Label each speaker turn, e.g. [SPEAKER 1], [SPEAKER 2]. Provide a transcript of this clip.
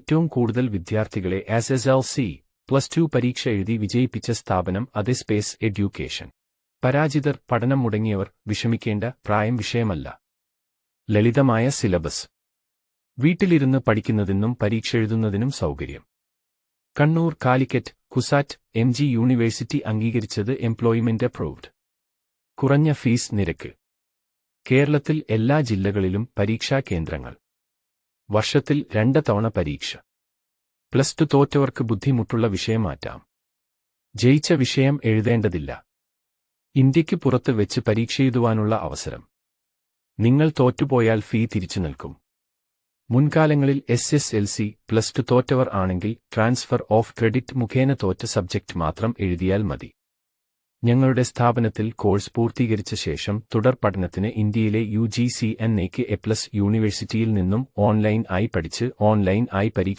[SPEAKER 1] ഏറ്റവും കൂടുതൽ വിദ്യാർത്ഥികളെ SSLC, +2 പരീക്ഷ എഴുതി വിജയിപ്പിച്ച സ്ഥാപനം അത് സ്പേസ് എഡ്യൂക്കേഷൻ. പരാജിതർ, പഠനം മുടങ്ങിയവർ വിഷമിക്കേണ്ട പ്രായം വിഷയമല്ല. ലളിതമായ സിലബസ്. വീട്ടിലിരുന്ന് പഠിക്കുന്നതിനും പരീക്ഷ എഴുതുന്നതിനും സൗകര്യം. കണ്ണൂർ, കാലിക്കറ്റ്, കുസാറ്റ്, MG യൂണിവേഴ്സിറ്റി അംഗീകരിച്ചത് എംപ്ലോയ്മെന്റ് അപ്രൂവ്ഡ്. കുറഞ്ഞ ഫീസ് നിരക്ക്. കേരളത്തിൽ എല്ലാ ജില്ലകളിലും പരീക്ഷാ കേന്ദ്രങ്ങൾ. വർഷത്തിൽ 2 തവണ പരീക്ഷ. +2 തോറ്റവർക്ക് ബുദ്ധിമുട്ടുള്ള വിഷയം മാറ്റാം. ജയിച്ച വിഷയം എഴുതേണ്ടതില്ല. ഇന്ത്യയ്ക്ക് പുറത്ത് വെച്ച് പരീക്ഷയെഴുതുവാനുള്ള അവസരം. നിങ്ങൾ തോറ്റുപോയാൽ ഫീ തിരിച്ചു നൽകും. മുൻകാലങ്ങളിൽ SSLC, +2 തോറ്റവർ ആണെങ്കിൽ ട്രാൻസ്ഫർ ഓഫ് ക്രെഡിറ്റ് മുഖേന തോറ്റ സബ്ജക്റ്റ് മാത്രം എഴുതിയാൽ മതി. ഞങ്ങളുടെ സ്ഥാപനത്തിൽ കോഴ്സ് പൂർത്തീകരിച്ച ശേഷം തുടർ പഠനത്തിന് ഇന്ത്യയിലെ UGC NAC A+ യൂണിവേഴ്സിറ്റിയിൽ നിന്നും ഓൺലൈൻ ആയി പഠിച്ച് ഓൺലൈൻ ആയി പരീക്ഷ